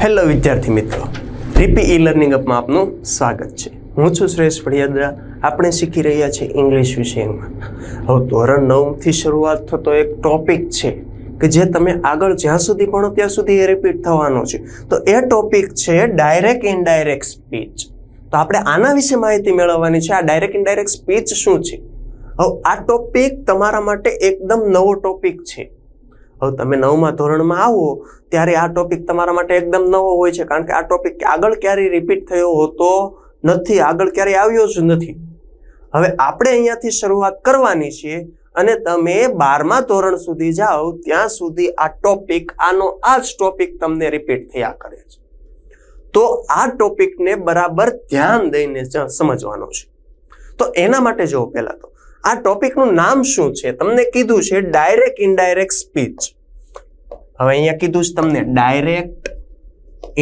Hello વિદ્યાર્થી મિત્રો, રીપી e learning અપમાં આપનું સ્વાગત છે. હું છું શ્રેષ પડિયાદરા. આપણે શીખી રહ્યા છીએ ઇંગ્લિશ વિષયમાં. હવે ધોરણ 9થી શરૂઆત થતો એક ટોપિક છે કે જે તમે આગળ જ્યાં સુધી ભણો ત્યાં સુધી એ રિપીટ થવાનો છે. તો એ ટોપિક છે ડાયરેક્ટ ઇનડાયરેક્ટ સ્પીચ. તો આપણે આના વિશે માહિતી મેળવવાની છે. આ ડાયરેક્ટ ઇનડાયરેક્ટ સ્પીચ શું છે? હવે આ ટોપિક તમારા માટે એકદમ નવો ટોપિક છે. હવે તમે 9મા ધોરણમાં આવો ત્યારે આ ટોપિક તમારા માટે એકદમ નવો હોય છે, કારણ કે આ ટોપિક આગળ ક્યારેય રિપીટ થયો હોતો નથી, આગળ ક્યારેય આવ્યો જ નથી. હવે આપણે અહીંયાથી શરૂઆત કરવાની છે અને તમે 12મા ધોરણ સુધી જાઓ ત્યાં સુધી આ ટોપિક આ જ ટોપિક તમને રિપીટ થયા કરે છે. તો આ ટોપિકને બરાબર ધ્યાન દઈને સમજવાનો છે. તો એના માટે જો પહેલા તો આ ટોપિકનું નામ શું છે? તમને કીધું છે ડાયરેક્ટ ઇનડાયરેક્ટ સ્પીચ. હવે અહીંયા કીધું છે તમને ડાયરેક્ટ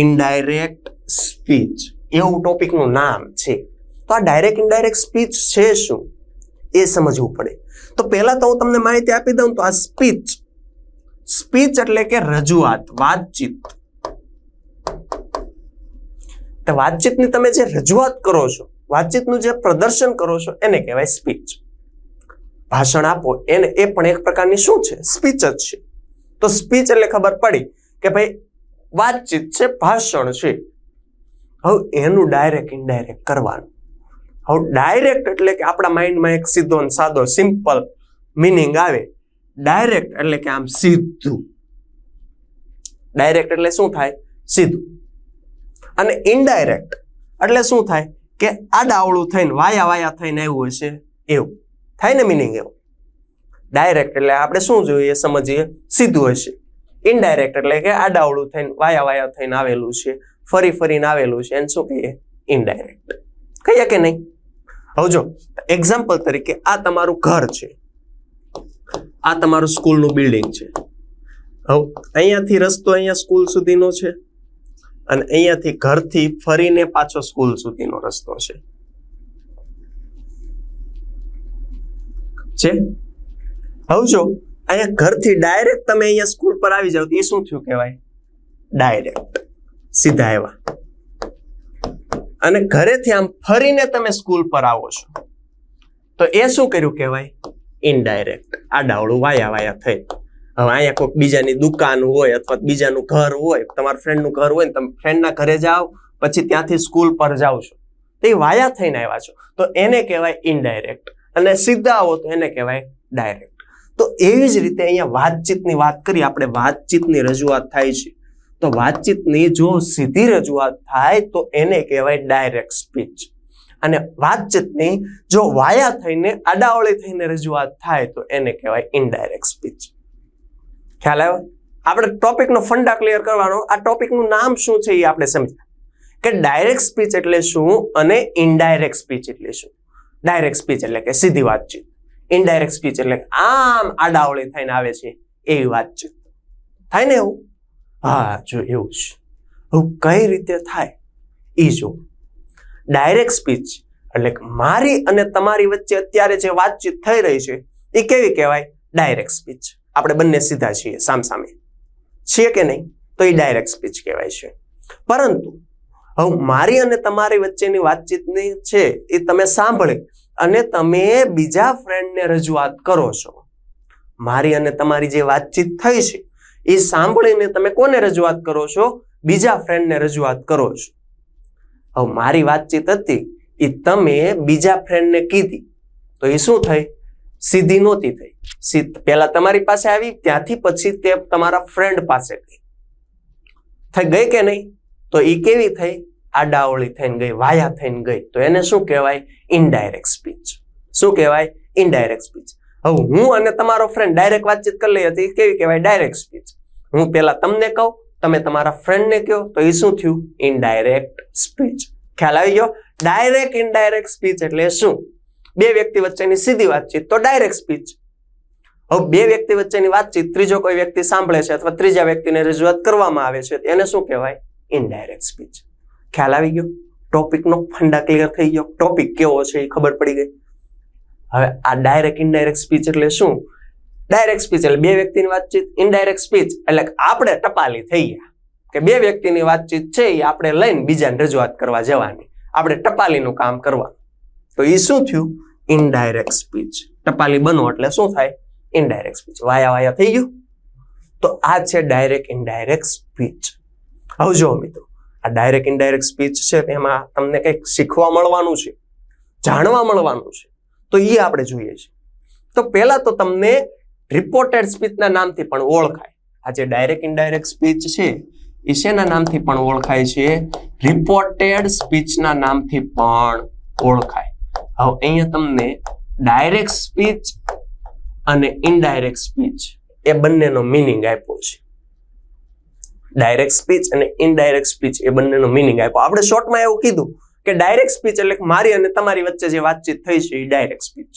ઇનડાયરેક્ટ સ્પીચ, એવું ટોપિકનું નામ છે. તો આ ડાયરેક્ટ ઇનડાયરેક્ટ સ્પીચ છે શું એ સમજવું પડે. તો પહેલા તો હું તમને માહિતી આપી દઉં. તો આ સ્પીચ એટલે કે રજૂઆત, વાતચીત. તો વાતચીતની તમે જે રજૂઆત કરો છો, વાતચીતનું જે પ્રદર્શન કરો છો એને કહેવાય સ્પીચ. ભાષણ આપો એને એ પણ એક પ્રકારની શું છે? સ્પીચ જ છે. તો સ્પીચ એટલે ખબર પડી કે ભાઈ વાતચીત છે, ભાષણ છે. હવે એનું ડાયરેક્ટ ઇનડાયરેક્ટ કરવાનું. હવે ડાયરેક્ટ એટલે કે આપણા માઇન્ડમાં એક સીધો અને સાદો સિમ્પલ મિનિંગ આવે. ડાયરેક્ટ એટલે કે આમ સીધું. ડાયરેક્ટ એટલે શું થાય? સીધું. અને ઇનડાયરેક્ટ એટલે શું થાય કે આડાવળું થઈને વાયા થઈને આવ્યું હશે એવું થાય ને મિનિંગ. એવું ડાયરેક્ટ એટલે આપણે શું જોઈએ સમજીએ, સીધું હશે. ઇનડાયરેક્ટ એટલે કે આડાવળું થઈને વાયા થઈને આવેલું છે, ફરીને આવેલું છે, એને શું કહીએ? ઇનડાયરેક્ટ. કહીએ કે નહીં? હવે જો એક્ઝામ્પલ તરીકે આ તમારું ઘર છે, આ તમારું સ્કૂલનું બિલ્ડિંગ છે. હવે અહીંયાથી રસ્તો અહીંયા સ્કૂલ સુધીનો છે અને અહીંયાથી ઘરથી ફરીને પાછો સ્કૂલ સુધીનો રસ્તો છે. હવે જો અહીંયા ઘરથી ડાયરેક્ટ તમે અહીંયા સ્કૂલ પર આવી જાવ તો એ શું થયું કહેવાય? ડાયરેક્ટ, સીધા આવ્યા. અને ઘરેથી આમ ફરીને તમે સ્કૂલ પર આવો છો તો એ શું કર્યું કહેવાય? ઇનડાયરેક્ટ, આડાવળું વાયા થઈ. હવે અહીંયા કોઈક બીજાની દુકાન હોય અથવા બીજાનું ઘર હોય, તમારા ફ્રેન્ડનું ઘર હોય ને તમે ફ્રેન્ડના ઘરે જાઓ પછી ત્યાંથી સ્કૂલ પર જાઓ છો તો એ વાયા થઈને આવ્યા છો તો એને કહેવાય ઇનડાયરેક્ટ. અને સીધા આવો તો એને કહેવાય ડાયરેક્ટ. તો એવી જ રીતે અહીંયા વાતચીતની વાત કરીએ આપણે. વાતચીતની રજૂઆત થાય છે તો વાતચીતની જો સીધી રજૂઆત થાય તો એને કહેવાય ડાયરેક્ટ સ્પીચ. અને વાતચીતની જો વાયા થઈને આડાવળી થઈને રજૂઆત થાય તો એને કહેવાય ઇનડાયરેક્ટ સ્પીચ. ખ્યાલ આવ્યો? આપણે ટોપિકનો ફંડા ક્લિયર કરવાનો. આ ટોપિકનું નામ શું છે એ આપણે સમજ્યા કે ડાયરેક્ટ સ્પીચ એટલે શું અને ઇનડાયરેક્ટ સ્પીચ એટલે શું. ડાયરેક્ટ સ્પીચ એટલે કે સીધી વાતચીત. ઇનડાયરેક્ટ સ્પીચ એટલે આમ આડાવળી થઈને આવે છે એવી વાતચીત. થાય ને એવું? હા, જો એવું છે. હવે કઈ રીતે થાય એ જો. ડાયરેક્ટ સ્પીચ એટલે મારી અને તમારી વચ્ચે અત્યારે જે વાતચીત થઈ રહી છે એ કેવી કહેવાય? Direct speech. આપણે બંને સીધા છીએ, સામસામે છીએ કે નહીં? તો એ ડાયરેક્ટ સ્પીચ કહેવાય છે. પરંતુ હવે મારી અને તમારી વચ્ચેની વાતચીતની છે એ તમે સાંભળી અને તમે બીજા ફ્રેન્ડને રજૂઆત કરો છો. મારી અને તમારી જે વાતચીત થઈ છે એ સાંભળીને તમે કોને રજૂઆત કરો છો? બીજા ફ્રેન્ડને રજૂઆત કરો છો. હવે મારી વાતચીત હતી એ તમે બીજા ફ્રેન્ડને કીધી તો એ શું થઈ? સીધી નહોતી થઈ. પહેલા તમારી પાસે આવી, ત્યાંથી પછી તે તમારા ફ્રેન્ડ પાસે ગઈ. થઈ ગઈ કે નહીં? તો એ કેવી થઈ? આડાવળી થઈને ગઈ, વાયા થઈને ગઈ. તો એને શું કહેવાય? Indirect speech. શું કહેવાય? Indirect speech. હવે હું અને તમારો ફ્રેન્ડ ડાયરેક્ટ વાતચીત કરી લઈ હતી, કેવી કહેવાય? Direct speech. હું પહેલા તમને કહું, તમે તમારા ફ્રેન્ડને કહો તો એ શું થયું? Indirect speech. ખ્યાલ આવી ગયો? ડાયરેક્ટ ઇનડાયરેક્ટ સ્પીચ એટલે શું? બે વ્યક્તિ વચ્ચેની સીધી વાતચીત તો ડાયરેક્ટ સ્પીચ. હવે બે વ્યક્તિ વચ્ચેની વાતચીત ત્રીજો કોઈ વ્યક્તિ સાંભળે છે અથવા ત્રીજા વ્યક્તિને રજૂઆત કરવામાં આવે છે એને શું કહેવાય? Indirect speech. ખ્યાલ આવી ગયો? ટોપિકનો ફંડા ક્લિયર થઈ ગયો? ટોપિક કેવો છે એ ખબર પડી ગઈ. હવે આ ડાયરેક્ટ ઇનડાયરેક્ટ સ્પીચ એટલે શું? ડાયરેક્ટ સ્પીચ એટલે બે વ્યક્તિની વાતચીત. ઇનડાયરેક્ટ સ્પીચ એટલે આપણે ટપાલી થઈ ગયા. કે બે વ્યક્તિની વાતચીત છે એ આપણે લઈને બીજાને રજૂઆત કરવા જવાની, આપણે ટપાલીનું કામ કરવાનું. તો એ શું થયું? Indirect speech. ટપાલી બનો એટલે શું થાય? Indirect speech. વાયા વાયા થઈ ગયું. તો આ છે ડાયરેક્ટ ઇનડાયરેક્ટ સ્પીચ. હવે જો મિત્રો, આ ડાયરેક્ટ ઇનડાયરેક્ટ સ્પીચ છે એમાં તમને કંઈક શીખવા મળવાનું છે, જાણવા મળવાનું છે, તો એ આપણે જોઈએ છીએ. તો પહેલા તો તમને રિપોર્ટેડ સ્પીચના નામથી પણ ઓળખાય. આ જે ડાયરેક્ટ ઇનડાયરેક્ટ સ્પીચ છે એ શેના નામથી પણ ઓળખાય છે? રિપોર્ટેડ સ્પીચના નામથી પણ ઓળખાય. હવે અહીંયા તમને ડાયરેક્ટ સ્પીચ અને ઇનડાયરેક્ટ સ્પીચ એ બંનેનો મિનિંગ આપ્યો છે. ડાયરેક્ટ સ્પીચ અને ઇનડાયરેક્ટ સ્પીચ એ બંનેનો મિનિંગ આપ્યો. આપણે શોર્ટમાં એવું કીધું કે ડાયરેક્ટ સ્પીચ એટલે મારી અને તમારી વચ્ચે જે વાતચીત થઈ છે એ ડાયરેક્ટ સ્પીચ,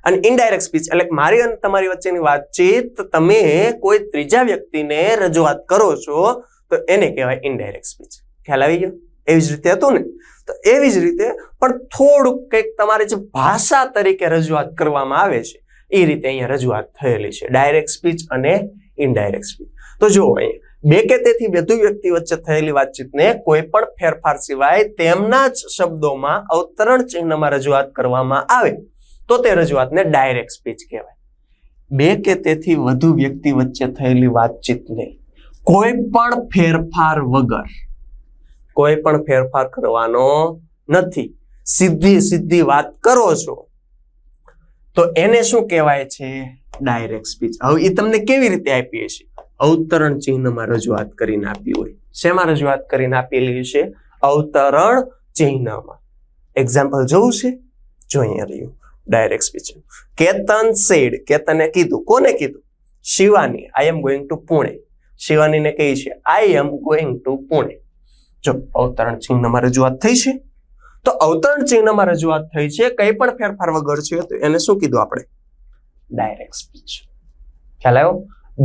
અને ઇનડાયરેક્ટ સ્પીચ એટલે મારી અને તમારી વચ્ચેની વાતચીત તમે કોઈ ત્રીજા વ્યક્તિને રજૂઆત કરો છો તો એને કહેવાય ઇનડાયરેક્ટ સ્પીચ. ખ્યાલ આવી ગયો? એવી જ રીતે હતું ને? તો એવી જ રીતે પણ થોડુંક કંઈક તમારે જે ભાષા તરીકે રજૂઆત કરવામાં આવે છે એ રીતે અહીંયા રજૂઆત થયેલી છે, ડાયરેક્ટ સ્પીચ અને ઇનડાયરેક્ટ સ્પીચ. તો જુઓ, અહીંયા બે કે તેથી વધુ વ્યક્તિ વચ્ચે થયેલી વાતચીતને કોઈ પણ ફેરફાર સિવાય તેમના જ શબ્દોમાં અવતરણ ચિહ્નમાં રજૂઆત કરવામાં આવે તો તે રજૂઆતને ડાયરેક્ટ સ્પીચ કહેવાય. બે કે તેથી વધુ વ્યક્તિ વચ્ચે થયેલી વાતચીતને કોઈ પણ ફેરફાર વગર, કોઈ પણ ફેરફાર કરવાનો નથી, સીધી વાત કરો છો તો એને શું કહેવાય છે? Direct speech. હવે એ તમને કેવી રીતે આપી છે? અવતરણ ચિહ્નમાં રજૂઆત કરીને આપી હોય. શેમાં રજૂઆત કરીને આપેલી છે? અવતરણ ચિહ્નમાં. એક્ઝામ્પલ જોવું છે? જો અહીંયા રહ્યું ડાયરેક્ટ સ્પીચ. કેતન સેડ, કેતને કીધું. કોને કીધું? શિવાની. આઈ એમ ગોઈંગ ટુ પુણે. શિવાનીને કહી છે આઈ એમ ગોઈંગ ટુ પુણે. જો અવતરણ ચિહ્નમાં રજૂઆત થઈ છે. તો અવતરણ ચિહ્નમાં રજૂઆત થઈ છે, કંઈ પણ ફેરફાર વગર છે, તો એને શું કીધું આપણે? Direct speech. ખ્યાલ આવ્યો?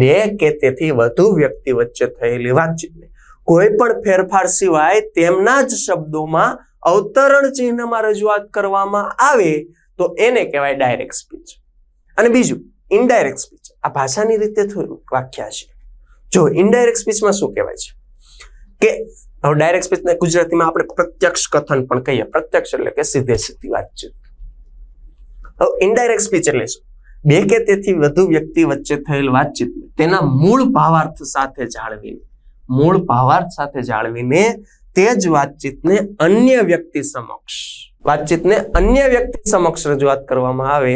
બે કે તેથી વધુ વ્યક્તિ વચ્ચે થયેલી વાતચીતને કોઈ પણ ફેરફાર સિવાય તેમના જ શબ્દોમાં અવતરણ ચિહ્નમાં રજૂઆત કરવામાં આવે તો એને કહેવાય ડાયરેક્ટ સ્પીચ. અને બીજું ઇનડાયરેક્ટ સ્પીચ. આ ભાષાની રીતે થોડું વ્યાખ્યા છે. જો ઇનડાયરેક્ટ સ્પીચમાં શું કહેવાય છે કે હવે ડાયરેક્ટ સ્પીચને ગુજરાતીમાં આપણે પ્રત્યક્ષ કથન પણ કહીએ. પ્રત્યક્ષ એટલે કે સીધે સીધી વાતચીત. હવે ઇનડાયરેક્ટ સ્પીચ એટલે શું? બે કે તેથી વધુ વ્યક્તિ વચ્ચે થયેલ વાતચીત તેના મૂળ ભાવાર્થ સાથે જાળવીને તે જ વાતચીતને અન્ય વ્યક્તિ સમક્ષ રજૂઆત કરવામાં આવે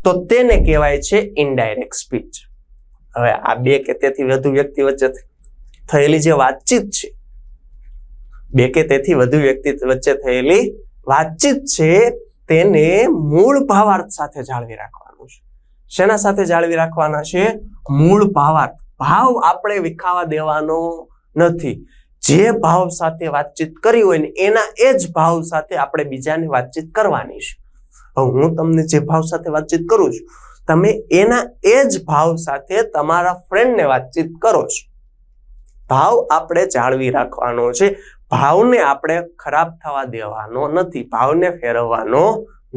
તો તેને કહેવાય છે ઇનડાયરેક્ટ સ્પીચ. હવે આ બે કે તેથી વધુ વ્યક્તિ વચ્ચે થયેલી જે વાતચીત છે, બે કે તેથી વધુ વ્યક્તિ વચ્ચે થયેલી વાતચીત છે તેને મૂળ ભાવાર્થ સાથે જાળવી રાખવાનું છે. શેના સાથે જાળવી રાખવાના છે? મૂળ ભાવાર્થ. ભાવ આપણે વિખાવા દેવાનો નથી. જે ભાવ સાથે વાતચીત કરી હોય ને એના એ જ ભાવ સાથે આપણે બીજાની વાતચીત કરવાની છે. હવે હું તમને જે ભાવ સાથે વાતચીત કરું છું, તમે એના એ જ ભાવ સાથે તમારા ફ્રેન્ડને વાતચીત કરો છો. ભાવ આપણે જાળવી રાખવાનો છે. ભાવને આપણે ખરાબ થવા દેવાનો નથી, ભાવને ફેરવવાનો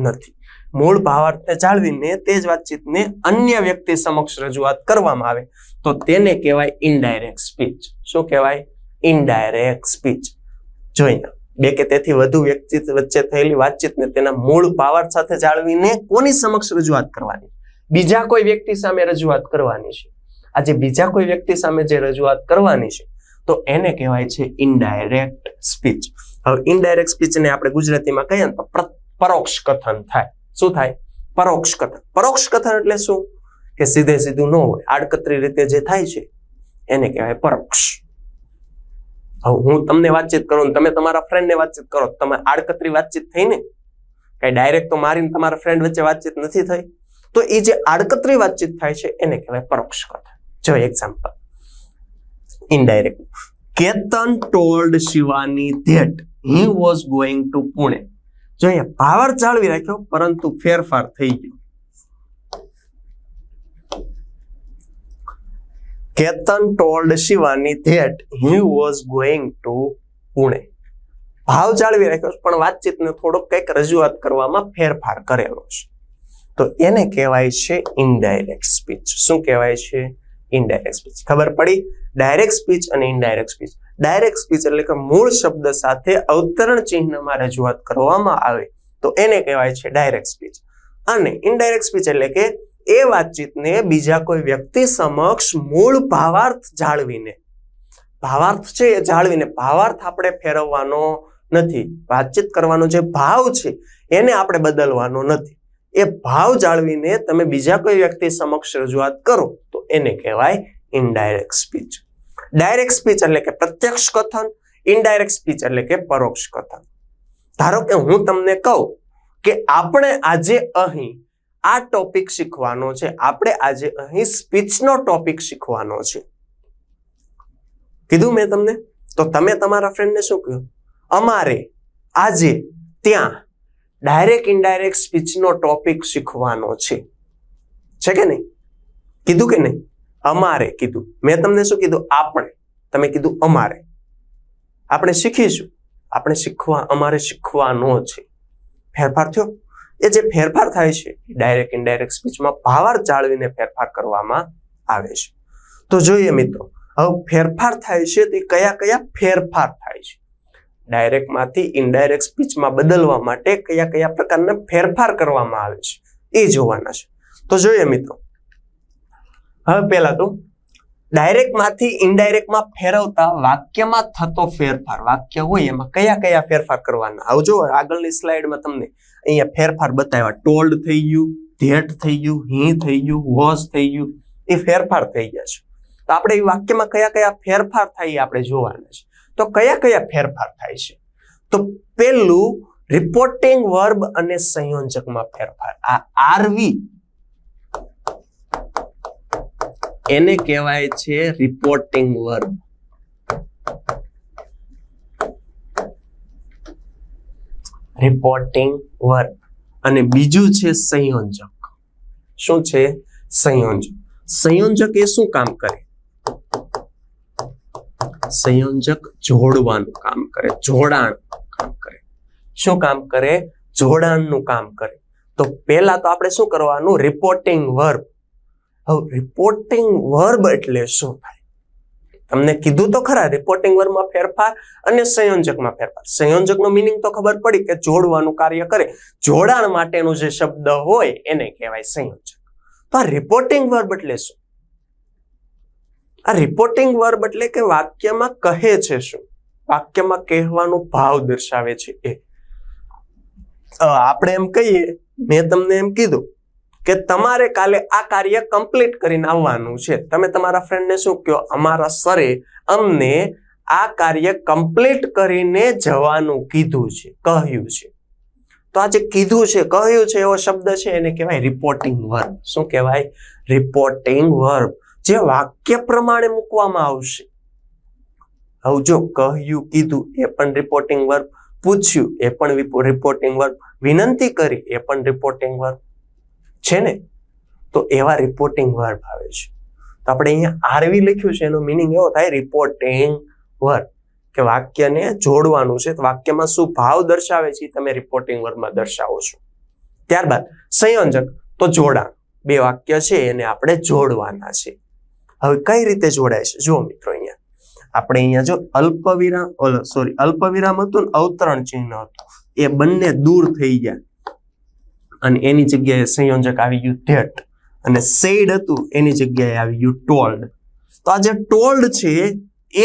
નથી. મૂળ ભાવાર્થને જાળવીને તે જ વાતચીતને અન્ય વ્યક્તિ સમક્ષ રજૂઆત કરવામાં આવે તો તેને કહેવાય ઇનડાયરેક્ટ સ્પીચ. શું કહેવાય? Indirect speech. જોઈએ, બે કે તેથી વધુ વ્યક્તિ વચ્ચે થયેલી વાતચીતને તેના મૂળ ભાવાર્થ સાથે જાળવીને કોની સમક્ષ રજૂઆત કરવાની? બીજા કોઈ વ્યક્તિ સામે રજૂઆત કરવાની છે. આજે બીજા કોઈ વ્યક્તિ સામે જે રજૂઆત કરવાની છે તો એને કહેવાય છે ઇનડાયરેક્ટ સ્પીચ. હવે ઇનડાયરેક્ટ સ્પીચને આપણે ગુજરાતીમાં કહીએ તો પરોક્ષ કથન થાય. શું થાય? પરોક્ષ કથન. પરોક્ષ કથન એટલે શું? કે સીધે સીધું ન હોય, આડકતરી રીતે જે થાય છે એને કહેવાય પરોક્ષ. હવે હું તમને વાતચીત કરું, તમે તમારા ફ્રેન્ડને વાતચીત કરો, તમે આડકતરી વાતચીત થઈ ને, કઈ ડાયરેક્ટ તો મારીને તમારા ફ્રેન્ડ વચ્ચે વાતચીત નથી થઈ. તો એ જે આડકતરી વાતચીત થાય છે એને કહેવાય પરોક્ષ કથન. જો example indirect. Ketan told Shivani that he was going to Pune. જો અહીંયા ભાવાર્થ જાળવી રાખ્યો પરંતુ ફેરફાર થઈ ગયો. Ketan told Shivani that he was going to Pune. ભાવ જાળવી રાખ્યો પણ વાતચીતને થોડોક કંઈક રજૂઆત કરવામાં ફેરફાર કરેલો છે તો એને કહેવાય છે ઇનડાયરેક્ટ સ્પીચ. શું કહેવાય છે? Indirect speech. ખબર પડી? ડાયરેક્ટ સ્પીચ અને ઇનડાયરેક્ટ સ્પીચ. ડાયરેક્ટ સ્પીચ એટલે કે મૂળ શબ્દ સાથે અવતરણ ચિહ્નમાં રજૂઆત કરવામાં આવે તો એને કહેવાય છે ડાયરેક્ટ સ્પીચ. અને ઇનડાયરેક્ટ સ્પીચ એટલે કે એ વાતચીતને બીજા કોઈ વ્યક્તિ સમક્ષ મૂળ ભાવાર્થ જાળવીને, ભાવાર્થ છે એ જાળવીને, ભાવાર્થ આપણે ફેરવવાનો નથી. વાતચીત કરવાનો જે ભાવ છે એને આપણે બદલવાનો નથી. એ ભાવ જાળવીને તમે બીજા કોઈ વ્યક્તિ સમક્ષ રજૂઆત કરો તો એને કહેવાય ઇનડાયરેક્ટ સ્પીચ. ડાયરેક્ટ સ્પીચ એટલે કે પ્રત્યક્ષ કથન, ઇનડાયરેક્ટ સ્પીચ એટલે કે પરોક્ષ કથન. ધારો કે હું તમને કહું કે આપણે આજે અહીં આ ટોપિક શીખવાનો છે, આપણે આજે અહીં સ્પીચનો ટોપિક શીખવાનો છે, કીધું મેં તમને, તો તમે તમારા ફ્રેન્ડને શું કહ્યું? અમારે આજે ત્યાં ડાયરેક્ટ ઇનડાયરેક્ટ સ્પીચનો ટોપિક શીખવાનો છે કે નહીં? કીધું કે નહીં? અમારે કીધું. મેં તમને શું કીધું? આપણે. તમે કીધું અમારે. આપણે શીખીશું, અમારે શીખવાનો છે. ફેરફાર થયો. એ જે ફેરફાર થાય છે ડાયરેક્ટ ઇનડાયરેક્ટ સ્પીચમાં ભાવાર્થ જાળવીને ફેરફાર કરવામાં આવે છે. તો જોઈએ મિત્રો, હવે ફેરફાર થાય છે તે કયા કયા ફેરફાર થાય છે? ડાયરેક્ટમાંથી ઇનડાયરેક્ટ સ્પીચમાં બદલવા માટે કયા કયા પ્રકારના ફેરફાર કરવામાં આવે છે એ જોવાના છે. તો જોઈએ મિત્રો, હવે પહેલા તો ડાયરેક્ટમાંથી ઇનડાયરેક્ટમાં ફેરવતા વાક્યમાં થતો ફેરફાર. વાક્ય હોય એમાં કયા કયા ફેરફાર કરવાના? આવજો આગળની સ્લાઇડમાં તમને અહીંયા ફેરફાર બતાવ્યા. ટોલ્ડ થઈ ગયું, ધેટ થઈ ગયું, હી થઈ ગયું, વોઝ થઈ ગયું, એ ફેરફાર થઈ ગયા છે. તો આપણે એ વાક્યમાં કયા કયા ફેરફાર થાય એ આપણે જોવાના છે. તો કયા કયા ફેરફાર થાય છે? તો પેલું રિપોર્ટિંગ વર્બ અને સંયોજકમાં ફેરફાર. આ આરવી એને કહેવાય છે રિપોર્ટિંગ વર્બ. Reporting verb. અને બીજું છે સંયોજક. શું છે? સંયોજક. સંયોજક એ શું કામ કરે? સંયોજક જોડવાનું કામ કરે, જોડાણ કામ કરે. શું કામ કરે? જોડાણનું કામ કરે. તો પહેલા તો આપણે શું કરવાનું? Reporting verb. હવે રિપોર્ટિંગ વર્બ એટલે શું થાય? તમને કીધું તો ખરા, રિપોર્ટિંગ વર્બમાં ફેરફાર અને સંયોજકમાં ફેરફાર. સંયોજકનો મિનિંગ તો ખબર પડી કે જોડવાનું કાર્ય કરે. જોડાણ માટેનો જે શબ્દ હોય એને કહેવાય સંયોજક. તો આ રિપોર્ટિંગ વર્બ એટલે શું? આ રિપોર્ટિંગ વર્બ એટલે કે વાક્યમાં કહે છે શું? વાક્યમાં કહેવાનો ભાવ દર્શાવે છે એ. આપણે એમ કહીએ, મેં તમને એમ કીધું કે તમારે કાલે આ કાર્ય કમ્પ્લીટ કરીને આવવાનું છે. તમે તમારા ફ્રેન્ડને શું કહો? અમારા સરે અમને આ કાર્ય કમ્પ્લીટ કરીને જવાનું કીધું છે, કહ્યું છે. તો આ જે કીધું છે, કહ્યું છે એવો શબ્દ છે એને કહેવાય રિપોર્ટિંગ વર્બ. શું કહેવાય? Reporting verb. જે વાક્ય પ્રમાણે મૂકવામાં આવશે. હવે જો કહ્યું, કીધું એ પણ રિપોર્ટિંગ વર્બ, પૂછ્યું એ પણ રિપોર્ટિંગ વર્બ, વિનંતી કરી એ પણ રિપોર્ટિંગ વર્બ છે ને. તો એવા રિપોર્ટિંગ વર્બ આવે છે. તો આપણે અહીંયા આરવી લખ્યું છે, એનો મિનિંગ એવો થાય રિપોર્ટિંગ વર્બ, કે વાક્યને જોડવાનું છે. વાક્યમાં શું ભાવ દર્શાવે છે તમે રિપોર્ટિંગ વર્બમાં દર્શાવો છો. ત્યારબાદ સંયોજક, તો જોડાણ. બે વાક્ય છે એને આપણે જોડવાના છે. હવે કઈ રીતે જોડાય છે? જુઓ મિત્રો, અહીંયા આપણે અહીંયા જો અલ્પવિરામ હતું ને અવતરણ ચિહ્ન હતું, એ બંને દૂર થઈ ગયા અને એની જગ્યાએ સંયોજક આવી ગયું ધેટ, અને સેડ હતું એની જગ્યાએ આવી ગયું ટોલ્ડ. તો આ જે ટોલ્ડ છે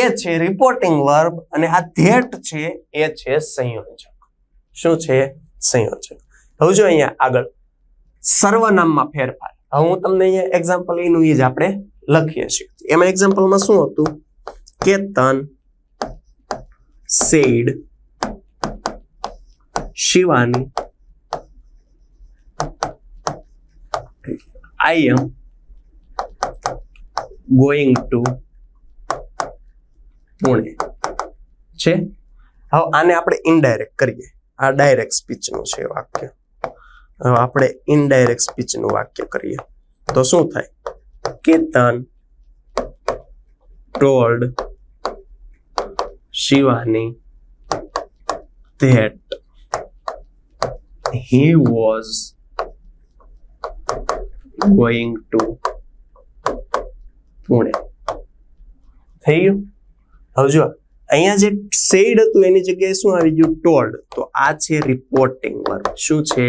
એ છે રિપોર્ટિંગ વર્બ અને આ ધેટ છે એ છે સંયોજક. શું છે? સંયોજક. હવે જો અહીંયા આગળ સર્વનામમાં ફેરફાર. હવે હું તમને અહીંયા એક્ઝામ્પલ એનું એ જ આપણે લખીએ છીએ. એમાં એક્ઝામ્પલમાં શું હતું? Ketan said Shivani I am going to Pune છે. હવે આને આપણે ઇનડાયરેક્ટ કરીએ. આ ડાયરેક્ટ સ્પીચનું છે વાક્ય. હવે આપણે ઇનડાયરેક્ટ સ્પીચનું વાક્ય કરીએ તો શું થાય? Ketan told Shivani that he was going to Pune. થઈ ગયું? હવે જો અહીંયા જે સેડ હતું એની જગ્યાએ શું આવી ગયું? ટોલ્ડ. તો આ છે રિપોર્ટિંગ વર્બ. શું છે?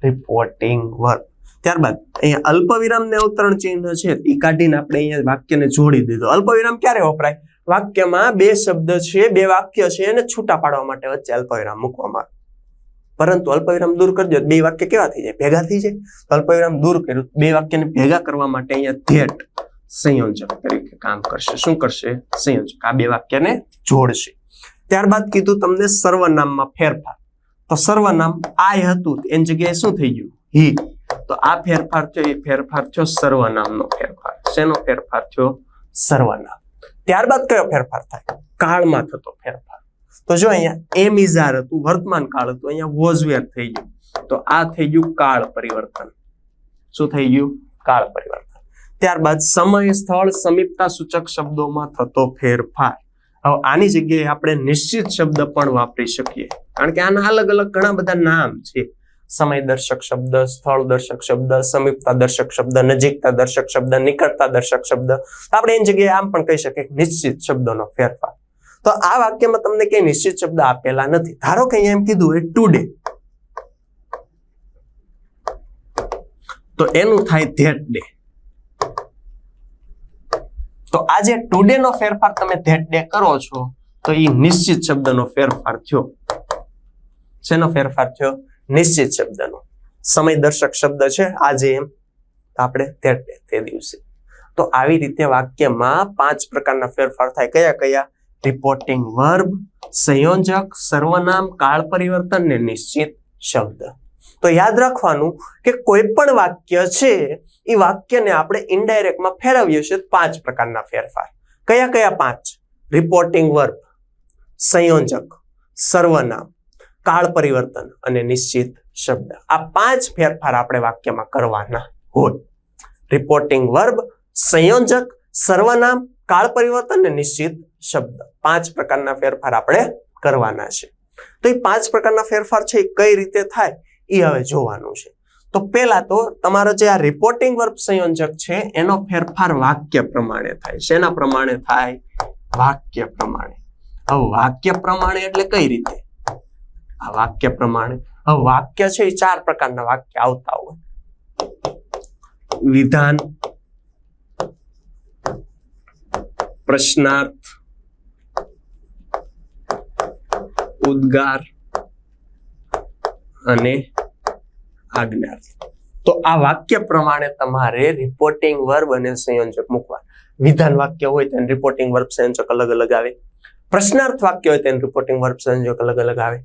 Reporting verb. ત્યારબાદ અહીંયા અલ્પવિરામ ને અવતરણ ચિહ્ન છે એ કાઢીને આપણે અહીંયા વાક્યને જોડી દીધો. અલ્પવિરામ ક્યારે વપરાય? વાક્યમાં બે શબ્દ છે, બે વાક્ય છે એને છૂટા પાડવા માટે વચ્ચે અલ્પવિરામ મૂકવામાં આવે. પરંતુ અલ્પવિરામ દૂર કરી દો બે વાક્ય કેવા થઈ જાય? ભેગા થઈ જાય. અલ્પવિરામ દૂર કર્યું, બે વાક્યને ભેગા કરવા માટે અહીંયા ધેટ સંયોજક તરીકે કામ કરશે. શું કરશે? સંયોજક. આ બે વાક્યને જોડશે. ત્યારબાદ કીધું તમને સર્વનામમાં ફેરફાર. તો સર્વનામ આય હતું એની જગ્યાએ શું થઈ ગયું? હી. તો આ ફેરફાર થયો એ ફેરફાર થયો સર્વનામનો ફેરફાર. શેનો ફેરફાર થયો? સર્વનામ. ત્યારબાદ કયો ફેરફાર થાય? કાળમાં થતો ફેરફાર. તો જો અહીંયા એમ ઇઝાર હતું, વર્તમાન કાળ હતું, અહીંયા વોઝ વેર થઈ ગયું. તો આ થઈ ગયું કાળ પરિવર્તન. શું થઈ ગયું? કાળ પરિવર્તન. ત્યારબાદ સમય, સ્થળ, સમીપતા સૂચક શબ્દોમાં થતો ફેરફાર. હવે આની જગ્યાએ આપણે નિશ્ચિત શબ્દ પણ વાપરી શકીએ, કારણ કે આના અલગ અલગ ઘણા બધા નામ છે. સમય દર્શક શબ્દ, સ્થળ દર્શક શબ્દ, સમીપતા દર્શક શબ્દ, નજીકતા દર્શક શબ્દ, નિકટતા દર્શક શબ્દ. આપણે એની જગ્યાએ આમ પણ કહી શકીએ નિશ્ચિત શબ્દોનો ફેરફાર. તો આ વાક્યમાં તમને કઈ નિશ્ચિત શબ્દ આપેલા નથી. ધારો કે અહીંયા એમ કીધું હોય ટુડે, તો એનું થાય ધેટ ડે. તો આજે ટુડે નો ફેરફાર તમે ધેટ ડે કરો છો તો એ નિશ્ચિત શબ્દનો ફેરફાર થયો. શેનો ફેરફાર થયો? નિશ્ચિત શબ્દનો. સમય દર્શક શબ્દ છે આજે, એમ આપણે ધેટ ડે તે દિવસે. તો આવી રીતે વાક્યમાં 5 પ્રકારના ફેરફાર થાય. કયા કયા? રિપોર્ટિંગ વર્બ, સંયોજક, સર્વનામ, કાળ પરિવર્તન ને નિશ્ચિત શબ્દ. તો યાદ રાખવાનું કે કોઈ પણ વાક્ય છે એ વાક્યને આપણે ઇનડાયરેક્ટમાં ફેરવીએ છીએ 5 પ્રકારના ફેરફાર. કયા કયા 5? રિપોર્ટિંગ વર્બ, સંયોજક, સર્વનામ, કાળ પરિવર્તન અને નિશ્ચિત શબ્દ. આ 5 ફેરફાર આપણે વાક્યમાં કરવાના હોય. રિપોર્ટિંગ વર્બ, સંયોજક, સર્વનામ, કાળ પરિવર્તન અને નિશ્ચિત શબ્દ. 5 પ્રકારના ફેરફાર આપણે કરવાના છે. તો એ 5 પ્રકારના ફેરફાર છે એ કઈ રીતે થાય એ હવે જોવાનું છે. તો પહેલા તો તમારો જે આ રિપોર્ટિંગ વર્બ સંયોજક છે એનો ફેરફાર વાક્ય પ્રમાણે થાય. શેના પ્રમાણે થાય? વાક્ય પ્રમાણે. હવે વાક્ય પ્રમાણે એટલે કઈ રીતે? આ વાક્ય પ્રમાણે. હવે વાક્ય છે એ 4 પ્રકારના વાક્ય આવતા હોય. વિધાન, પ્રશ્નાર્થ, ઉદ્ગાર અને આજ્ઞાર્થ. તો આ વાક્ય પ્રમાણે તમારે રિપોર્ટિંગ વર્બ અને સંયોજક મૂકવા. વિધાન વાક્ય હોય તેને રિપોર્ટિંગ વર્બ સંયોજક અલગ અલગ આવે. પ્રશ્નાર્થ વાક્ય હોય તેનું રિપોર્ટિંગ વર્બ સંયોજક અલગ અલગ આવે.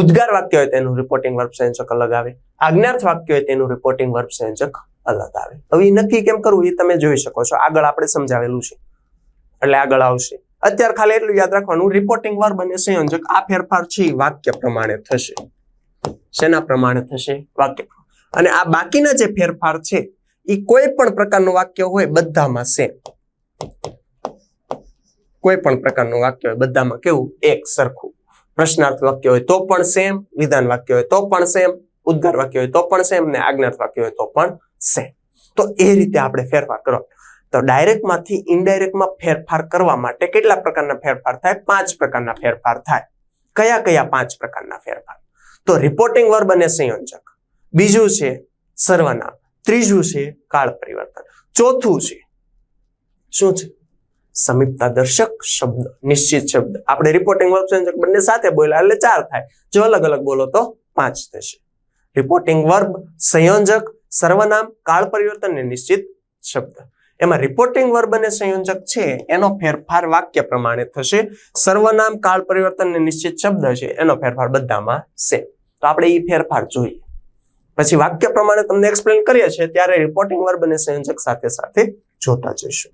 ઉદ્ગાર વાક્ય હોય તેનું રિપોર્ટિંગ વર્બ સંયોજક અલગ આવે. આજ્ઞાર્થ વાક્ય હોય તેનું રિપોર્ટિંગ વર્બ સંયોજક અલગ આવે. હવે એ નક્કી કેમ કરવું એ તમે જોઈ શકો છો. આગળ આપણે સમજાવેલું છે એટલે આગળ આવશે. અત્યારે ખાલી એટલું યાદ રાખવાનું, રિપોર્ટિંગ વર્બ અને સંયોજક આ ફેરફાર છે વાક્ય પ્રમાણે થશે. શેના પ્રમાણે થશે? વાક્ય. અને આ બાકીના જે ફેરફાર છે એ કોઈ પણ પ્રકારનું વાક્ય હોય બધામાં સેમ. કોઈ પણ પ્રકારનું વાક્ય હોય બધામાં કેવું? એક સરખું. પ્રશ્નાર્થ વાક્ય હોય તો પણ સેમ, વિધાન વાક્ય હોય તો પણ સેમ, ઉદ્ગાર વાક્ય હોય તો પણ સેમ ને આજ્ઞાર્થ વાક્ય હોય તો પણ સેમ. તો એ રીતે આપણે ફેરફાર કરો. તો ડાયરેક્ટમાંથી ઇનડાયરેક્ટમાં ફેરફાર કરવા માટે કેટલા પ્રકારના ફેરફાર થાય? 5 પ્રકારના ફેરફાર થાય. કયા કયા 5 પ્રકારના ફેરફાર? તો રિપોર્ટિંગ વર્બ અને સંયોજક, બીજું છે સર્વનામ, ત્રીજું છે કાળ પરિવર્તન, ચોથું છે શું છે? સમીપતા દર્શક શબ્દ, નિશ્ચિત શબ્દ. આપણે રિપોર્ટિંગ વર્બ સંયોજક બંને સાથે બોલ્યા એટલે 4 થાય. જો અલગ અલગ બોલો તો 5 થશે. રિપોર્ટિંગ વર્બ, સંયોજક, સર્વનામ, કાળ પરિવર્તન અને નિશ્ચિત શબ્દ. એમાં રિપોર્ટિંગ વર્બ અને સંયોજક છે એનો ફેરફાર વાક્ય પ્રમાણે થશે. સર્વનામ, કાળ પરિવર્તન અને નિશ્ચિત શબ્દ છે એનો ફેરફાર બધામાં સેમ. તો આપણે એ ફેરફાર જોઈએ. પછી વાક્ય પ્રમાણે તમને એક્સપ્લેન કરીએ છીએ ત્યારે રિપોર્ટિંગ વર્બ અને સંયોજક સાથે સાથે જોતા જઈશું.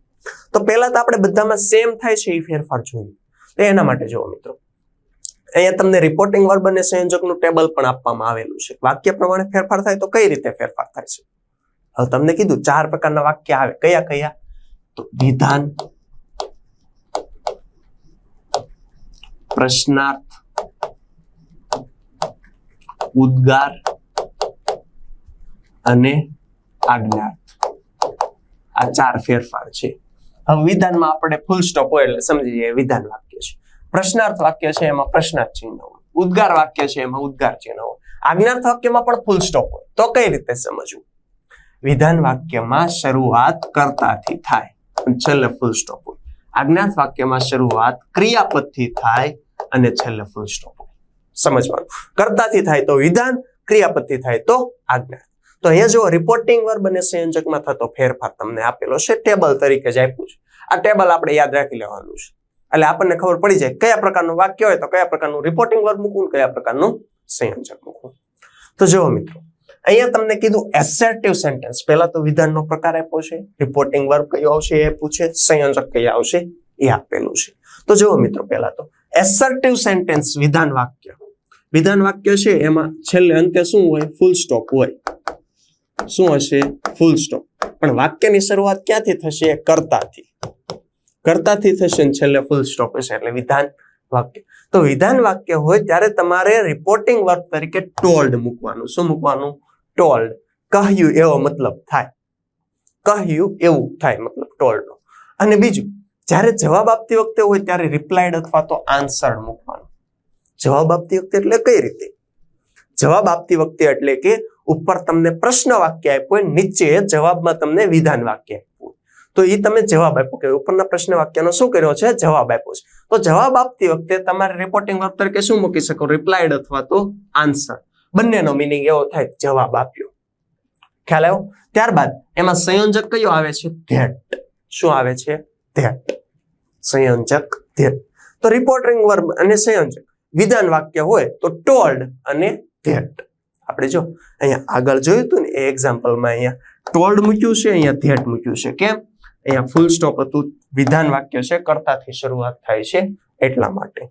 તો પહેલા તો આપણે બધામાં સેમ થાય છે એ ફેરફાર જોઈએ. તો એના માટે જુઓ મિત્રો, અહીંયા તમને રિપોર્ટિંગ વર્બ અને સંયોજકનું ટેબલ પણ આપવામાં આવેલું છે. વાક્ય પ્રમાણે ફેરફાર થાય તો કઈ રીતે ફેરફાર થાય છે? હવે તમને કીધું 4 પ્રકારના વાક્ય આવે. કયા કયા? તો વિધાન, પ્રશ્નાર્થ, ઉદ્ગાર અને આજ્ઞાર્થ. આ 4 ફેરફાર છે. હવે વિધાનમાં આપણે ફૂલ સ્ટોપ હોય એટલે સમજી જઈએ વિધાન વાક્ય છે. પ્રશ્નાર્થ વાક્ય છે એમાં પ્રશ્નાર્થ ચિહ્ન હોય. ઉદ્ગાર વાક્ય છે એમાં ઉદ્ગાર ચિહ્ન હોય. આજ્ઞાર્થ વાક્યમાં પણ ફૂલ સ્ટોપ હોય. તો કઈ રીતે સમજવું? વિધાન વાક્યમાં શરૂઆત કર્તાથી થાય અને છેલ્લે ફૂલ સ્ટોપ હોય. આજ્ઞાર્થ વાક્યમાં શરૂઆત ક્રિયાપદથી થાય અને છેલ્લે ફૂલ સ્ટોપ હોય. સમજવાનું. કર્તાથી થાય તો વિધાન, ક્રિયાપદથી થાય તો આજ્ઞાર્થ. તો અહીંયા જો રિપોર્ટિંગ વર્બ અને સંયોજકમાં થતો ફેરફાર તમને આપેલો છે, ટેબલ તરીકે જ આપ્યું છે. આ ટેબલ આપણે યાદ રાખી લેવાનું છે એટલે આપણને ખબર પડી જાય કયા પ્રકારનું વાક્ય હોય તો કયા પ્રકારનું રિપોર્ટિંગ વર્બ મૂકવું, કયા પ્રકારનું સંયોજક મૂકવું. તો જુઓ મિત્રો, અહીંયા તમને કીધું એસર્ટિવ સેન્ટેન્સ. પહેલા તો વિધાનનો પ્રકાર આપ્યો છે, રિપોર્ટિંગ વર્બ કયો આવશે એ આપ્યું છે, સંયોજક કયા આવશે એ આપેલું છે. તો જુઓ મિત્રો, પહેલા તો એસર્ટિવ સેન્ટેન્સ વિધાન વાક્ય. વિધાન વાક્ય છે એમાં છેલ્લે અંતે શું હોય? ફૂલ સ્ટોપ હોય. શું હશે? Full stop. પણ વાક્યની શરૂઆત ક્યાંથી થશે? કર્તાથી. કર્તાથી થશે ને છેલ્લે ફૂલ સ્ટોપ હશે એટલે વિધાન વાક્ય. તો વિધાન વાક્ય હોય ત્યારે તમારે રિપોર્ટિંગ વર્બ તરીકે ટોલ્ડ મૂકવાનું. શું મૂકવાનું? ટોલ્ડ. કહ્યું એવો મતલબ થાય. કહ્યું એવું થાય મતલબ ટોલ્ડનો. અને બીજું, જ્યારે જવાબ આપતી વખતે હોય ત્યારે રિપ્લાઇડ અથવા તો આન્સર્ડ મૂકવાનું. જવાબ આપતી વખતે એટલે કઈ રીતે? જવાબ આપતી વખતે એટલે કે ઉપર તમને પ્રશ્ન વાક્ય આપ્યું હોય, નીચે જવાબમાં તમને વિધાન વાક્ય આપ્યું હોય. તો એ તમે જવાબ આપ્યો કે ઉપરના પ્રશ્ન વાક્યનો શું કર્યો છે? જવાબ આપ્યો છે. તો જવાબ આપતી વખતે તમારે રિપોર્ટિંગ વર્બ તરીકે શું મૂકી શકો? રિપ્લાઇડ અથવા તો આન્સર. બંનેનો મિનિંગ એવો થાય જવાબ આપ્યો. ખ્યાલ આવ્યો? ત્યારબાદ એમાં સંયોજક કયો આવે છે? ધેટ. શું આવે છે? ધેટ. સંયોજક ધેટ. તો રિપોર્ટિંગ વર્બ અને સંયોજક. વિધાન વાક્ય હોય તો ટોલ્ડ અને ધેટ. આપણે જો અહીંયા આગળ જોયું હતું ને એ એક્ઝામ્પલમાં અહીંયા ટોલ્ડ મૂક્યું છે, અહીંયા ધેટ મૂક્યું છે. કેમ? અહીંયા ફૂલ સ્ટોપ હતું. વિધાન વાક્ય છે, કર્તાથી શરૂઆત થાય છે એટલા માટે.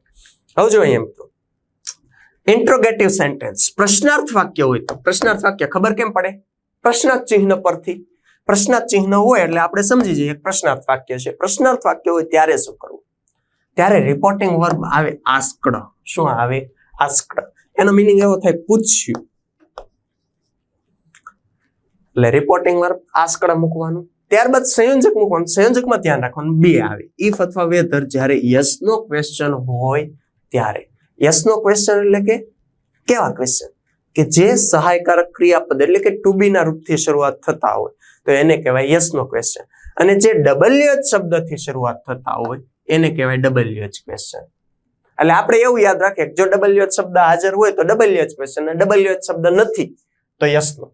હવે જો અહીંયા મિત્રો, ઇન્ટ્રોગેટિવ સેન્ટેન્સ. પ્રશ્નાર્થ વાક્ય હોય તો પ્રશ્નાર્થ વાક્ય ખબર કેમ પડે? પ્રશ્નાર્થ ચિહ્ન પરથી. પ્રશ્નાર્થ ચિહ્ન હોય એટલે આપણે સમજી જઈએ પ્રશ્નાર્થ વાક્ય છે. પ્રશ્નાર્થ વાક્ય હોય ત્યારે શું કરવું? ત્યારે રિપોર્ટિંગ વર્બ આવે આસ્કડ. શું આવે? આસ્કડ. એનો મિનિંગ એવો થાય પૂછ્યું. એટલે રિપોર્ટિંગ વર્બ આસ્કડ મૂકવાનું. ત્યારબાદ સંયોજક મૂકવાનું. સંયોજકમાં ધ્યાન રાખવાનું બે આવે, ઇફ અથવા વેધર. જ્યારે યસ નો ક્વેશ્ચન હોય ત્યારે. યસ નો ક્વેશ્ચન એટલે કે કેવા ક્વેશ્ચન? કે જે સહાયકારક ક્રિયાપદ એટલે કે ટુ બી ના રૂપથી શરૂઆત થતા હોય તો એને કહેવાય યસ નો ક્વેશ્ચન. અને જે ડબલ્યુએચ શબ્દથી શરૂઆત થતા હોય એને કહેવાય ડબલ્યુએચ ક્વેશ્ચન. એટલે આપણે એવું યાદ રાખીએ કે જો ડબલ્યુએચ શબ્દ હાજર હોય તો ડબલ્યુએચ ક્વેશ્ચન, અને ડબલ્યુએચ શબ્દ નથી તો યસ નો.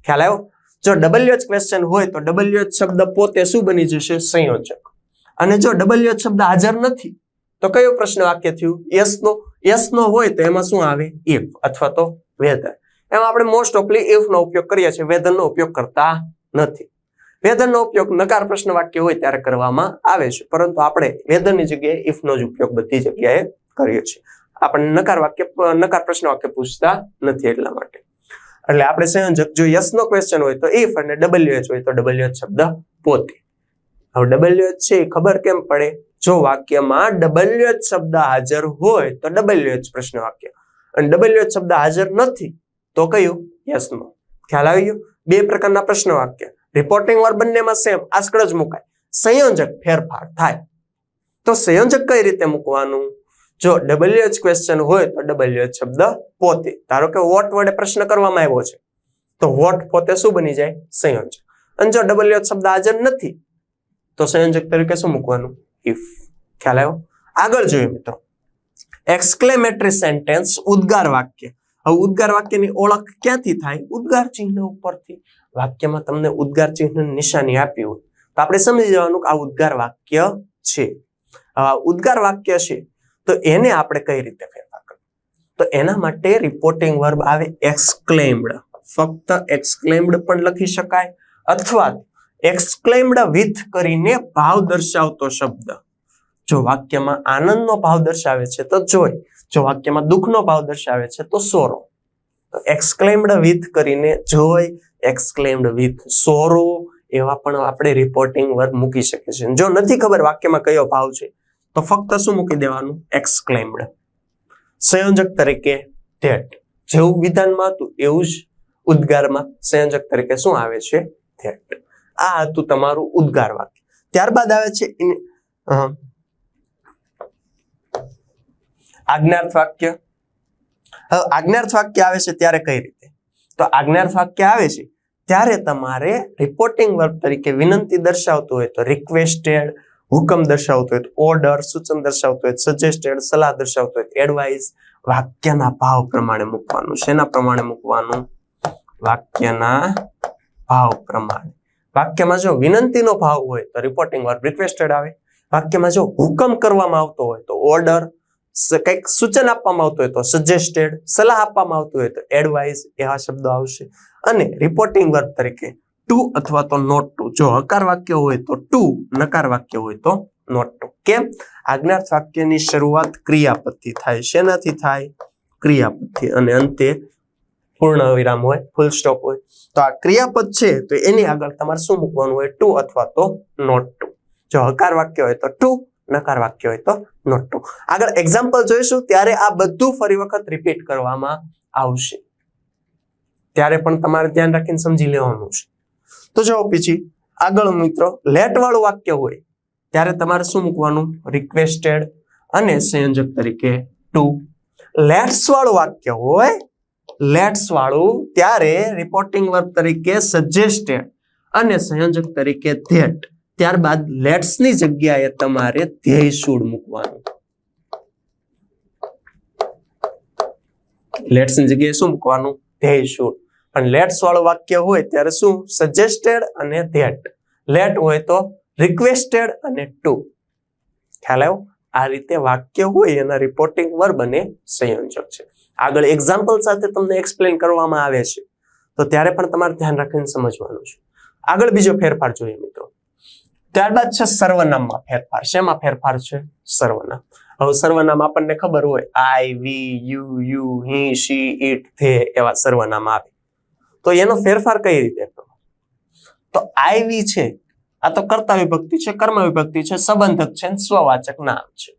ખ્યાલ આવ્યો? જો ડબલ્યુએચ ક્વેશ્ચન હોય તો ડબલ્યુએચ શબ્દ પોતે શું બની જશે? સંયોજક. અને જો ડબલ્યુએચ શબ્દ હાજર નથી તો કયો પ્રશ્ન વાક્ય થયું? Yes no. યસ નો હોય તો એમાં શું આવે? ઇફ અથવા તો વેધર. એમાં આપણે મોસ્ટ ઓફલી ઇફ નો ઉપયોગ કરીએ છીએ, વેધર નો ઉપયોગ કરતા નથી. વેધર નો ઉપયોગ નકાર પ્રશ્ન વાક્ય હોય ત્યારે કરવામાં આવે છે, પરંતુ આપણે વેધર ની જગ્યાએ ઇફ નો જ ઉપયોગ બધી જગ્યાએ કરીએ છીએ. આપણે નકાર પ્રશ્ન વાક્ય પૂછતા નથી એટલા માટે. એટલે આપણે સંયોજક જો યસ નો ક્વેશ્ચન હોય તો ઇફ અને ડબલ્યુએચ હોય તો ડબલ્યુએચ શબ્દ પોતે. હવે ડબલ્યુએચ છે એ ખબર કેમ પડે? જો વાક્યમાં ડબલ્યુએચ શબ્દ હાજર હોય તો ડબલ્યુએચ પ્રશ્ન વાક્ય, અને ડબલ્યુએચ શબ્દ હાજર નથી તો કયું? Yes no. ખ્યાલ આવી ગયો? બે પ્રકારના પ્રશ્ન વાક્ય. રિપોર્ટિંગ વર્બ બંનેમાં સેમ આસ્કડ જ મુકાય. સંયોજક ફેરફાર થાય. તો સંયોજક કઈ રીતે મૂકવાનું? જો ડબલ્યુએચ ક્વેશ્ચન હોય તો ડબલ્યુએચ શબ્દ પોતે. ધારો કે વોટ વડે પ્રશ્ન કરવામાં આવ્યો છે તો વોટ પોતે શું બની જાય? સંયોજક. અને જો ડબલ્યુએચ શબ્દ હાજર નથી તો સંયોજક તરીકે શું મૂકવાનું? ઇફ. ખ્યાલ આવ્યો? આગળ જોઈએ મિત્રો, એક્સક્લેમેટરી સેન્ટેન્સ. ઉદ્ગાર વાક્ય. હવે ઉદ્ગાર વાક્યની ઓળખ ક્યાંથી થાય? ઉદ્ગાર ચિહ્ન ઉપરથી. વાક્યમાં તમને ઉદ્ગાર ચિહ્નની નિશાની આપી હોય તો આપણે સમજી જવાનું કે આ ઉદ્ગાર વાક્ય છે. ઉદ્ગાર વાક્ય છે તો એને આપણે કઈ રીતે ફેરફાર કરવું? તો એના માટે રિપોર્ટિંગ વર્બ આવે એક્સક્લેમ્ડ. ફક્ત એક્સક્લેમ્ડ પણ લખી શકાય અથવા એક્સક્લેમ્ડ વિથ કરીને ભાવ દર્શાવતો શબ્દ. જો વાક્યમાં આનંદનો ભાવ દર્શાવે છે તો જોય, જો વાક્યમાં દુઃખનો ભાવ દર્શાવે છે તો સોરો. તો એક્સક્લેમ્ડ વિથ કરીને જોય, એક્સક્લેમ્ડ વિથ સોરો એવા પણ આપણે રિપોર્ટિંગ વર્બ મૂકી શકીએ છીએ. જો નથી ખબર વાક્યમાં કયો ભાવ છે તો ફક્ત શું મૂકી દેવાનું? એક્સક્લેમ્ડ. સંયોજક તરીકે ધેટ. જેવું વિધાનમાં હતું એવું જ ઉદ્ગારમાં સંયોજક તરીકે શું આવે છે? ધેટ. આ હતું તમારું ઉદ્ગાર વાક્ય. ત્યારબાદ આવે છે આજ્ઞાર્થ વાક્ય. હવે આજ્ઞાર્થ વાક્ય આવે છે ત્યારે કઈ રીતે? તો આજ્ઞાર્થ વાક્ય આવે છે ત્યારે તમારે રિપોર્ટિંગ વર્બ તરીકે વિનંતી દર્શાવતું હોય તો રિક્વેસ્ટેડ, હુકમ દર્શાવતો હોય તો ઓર્ડર, સૂચન દર્શાવતો હોય સજેસ્ટેડ, સલાહ દર્શાવતો હોય એડવાઇસ. વાક્યના ભાવ પ્રમાણે મૂકવાનું. શેના પ્રમાણે મૂકવાનું? વાક્યના ભાવ પ્રમાણે. વાક્યમાં જો વિનંતીનો ભાવ હોય તો રિપોર્ટિંગ વર્બ રિક્વેસ્ટેડ આવે. વાક્યમાં જો હુકમ કરવામાં આવતો હોય તો ઓર્ડર, કંઈક સૂચન આપવામાં આવતું હોય તો સજેસ્ટેડ, સલાહ આપવામાં આવતું હોય તો એડવાઇસ, એવા શબ્દો આવશે. અને રિપોર્ટિંગ વર્બ તરીકે ટુ અથવા તો નોટ ટુ. જો હકાર વાક્ય હોય તો ટુ, નકાર વાક્ય હોય તો નોટ ટુ. કેમ? આજ્ઞાર્થ વાક્યની શરૂઆત ક્રિયાપદથી થાય. શેનાથી થાય? ક્રિયાપદથી. અને અંતે પૂર્ણ વિરામ હોય, ફૂલ સ્ટોપ હોય. તો આ ક્રિયાપદ છે તો એની આગળ તમારે શું મૂકવાનું હોય? ટુ અથવા તો નોટ ટુ. જો હકાર વાક્ય હોય તો ટુ, નકાર વાક્ય હોય તો નોટ ટુ. આગળ એક્ઝામ્પલ જોઈશું ત્યારે આ બધું ફરી વખત રિપીટ કરવામાં આવશે. ત્યારે પણ તમારે ધ્યાન રાખીને સમજી લેવાનું છે. તો જો પછી આગળ મિત્રો લેટ વાળું વાક્ય હોય ત્યારે તમારે શું મૂકવાનું? રિક્વેસ્ટેડ અને સંયોજક તરીકે ટુ. લેટ્સ વાળું વાક્ય હોય, લેટ્સ વાળું, ત્યારે રિપોર્ટિંગ વર્બ તરીકે સજેસ્ટેડ અને સંયોજક તરીકે ધેટ. ત્યારબાદ લેટ્સ ની જગ્યાએ તમારે ધ્યેય શુડ મૂકવાનું. લેટ્સ ની જગ્યાએ શું મૂકવાનું? ધ્યેય શુડ. પણ લેટ્સ વાળું વાક્ય હોય ત્યારે શું? સજેસ્ટેડ અને ધેટ. લેટ હોય તો રિક્વેસ્ટેડ અને ટુ. ખ્યાલ આવ્યો? આ રીતે વાક્ય હોય એના રિપોર્ટિંગ વર્બ અને સંયોજક છે. આગળ એક્ઝામ્પલ સાથે તમને એક્સપ્લેન કરવામાં આવે છે તો ત્યારે પણ તમારે ધ્યાન રાખીને સમજવાનું છે. આગળ બીજો ફેરફાર જોઈએ મિત્રો. ત્યારબાદ છે સર્વનામમાં ફેરફાર. શેમાં ફેરફાર છે? સર્વનામ. હવે સર્વનામ આપણને ખબર હોય, I, we, you, he, she, it, they એવા સર્વનામ આવે. તો એનો ફેરફાર કઈ રીતે? તો આઈ, વી છે આ તો કર્તા વિભક્તિ છે, કર્મ વિભક્તિ છે, સંબંધક છે, સ્વવાચક નામ છે.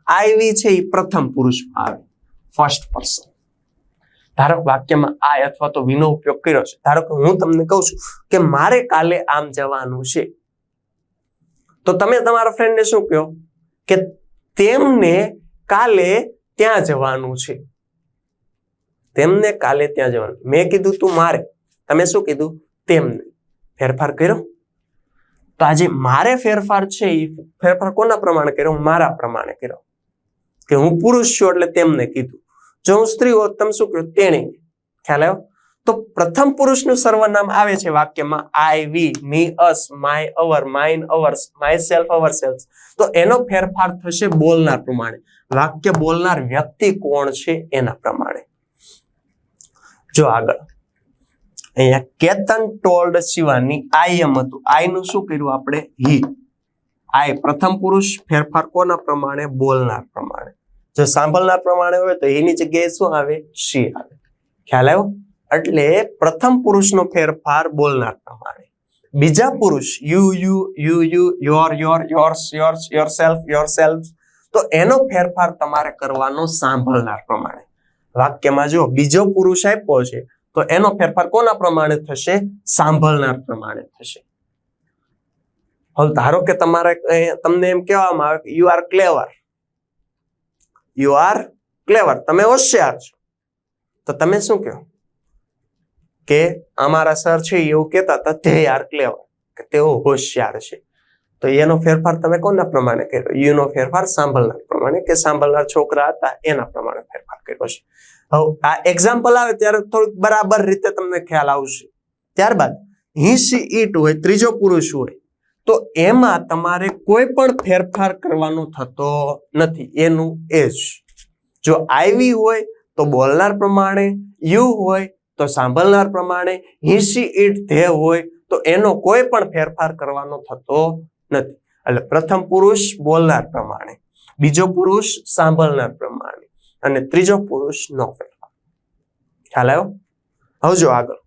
આઈ, વી છે એ પ્રથમ પુરુષમાં આવે, ફર્સ્ટ પર્સન. ધારો કે વાક્યમાં આઈ અથવા તો વી નો ઉપયોગ કર્યો છે. ધારો કે હું તમને કહું છું કે મારે કાલે આમ જવાનું છે, તો તમે તમારા ફ્રેન્ડને શું કહો? કે તેમને કાલે ત્યાં જવાનું છે. તેમને કાલે ત્યાં જવાનું. મેં કીધું તું મારે, તમે શું કીધું? તેમને. ફેરફાર કર્યો. તો આજે મારે ફેરફાર છે એ ફેરફાર કોના પ્રમાણે કર્યો? મારા પ્રમાણે કર્યો. કે હું પુરુષ છું એટલે તેમને કીધું. જો હું સ્ત્રી હોત તમે શું કહ્યું? તેણે. ખ્યાલ આવ્યો? તો પ્રથમ પુરુષનું સર્વનામ આવે છે વાક્યમાં I, we, me, us, my, our, mine, ours, myself, ourself. તો એનો ફેરફાર થશે બોલનાર પ્રમાણે. વાક્ય બોલનાર વ્યક્તિ કોણ છે એના પ્રમાણે. જો આગળ અહીંયા કેતન ટોલ્ડ શિવાની આઈ એમ હતું. આઈ નું શું કર્યું આપણે? હી. આઈ પ્રથમ પુરુષ, ફેરફાર કોના પ્રમાણે? બોલનાર પ્રમાણે. જો સાંભળનાર પ્રમાણે હોય તો એની જગ્યાએ શું આવે? શી આવે. ખ્યાલ આવ્યો? એટલે પ્રથમ પુરુષનો ફેરફાર બોલનાર પ્રમાણે. બીજા પુરુષ you, your, yours, yourself, yourself, તો એનો ફેરફાર તમારે કરવાનો સાંભળનાર પ્રમાણે. વાક્યમાં જો બીજો પુરુષ આપ્યો છે તો એનો ફેરફાર કોના પ્રમાણે થશે? સાંભળનાર પ્રમાણે થશે. હવે ધારો કે તમારે તમને એમ કહેવામાં આવે કે you are clever, you are clever, તમે હોશિયાર છો. તો તમે શું કહો? કે અમારા સર છે એવું કહેતા હતા તે આર ક્લેવર, કે તેઓ હોશિયાર છે. તો એનો ફેરફાર તમે કોના પ્રમાણે કર્યો? યુ નો ફેરફાર સાંભળનાર પ્રમાણે, કે સાંભળનાર છોકરા હતા એના પ્રમાણે ફેરફાર કર્યો છે. હવે આ એક્ઝામ્પલ આવે ત્યારે થોડુંક બરાબર રીતે તમને ખ્યાલ આવશે. ત્યારબાદ હી, શી, ઇટ હોય, ત્રીજો પુરુષ હોય તો એમાં તમારે કોઈ પણ ફેરફાર કરવાનો થતો નથી. એનું એ જ. જો આઈવી હોય તો બોલનાર પ્રમાણે, યુ હોય તો સાંભળનાર પ્રમાણે, હી, શી, ઇટ, ધે હોય તો એનો કોઈ પણ ફેરફાર કરવાનો થતો નથી. એટલે પ્રથમ પુરુષ બોલનાર પ્રમાણે, બીજો પુરુષ સાંભળનાર પ્રમાણે અને ત્રીજો પુરુષ નો ફેરફાર. ખ્યાલ આવ્યો? હવે જો આગળ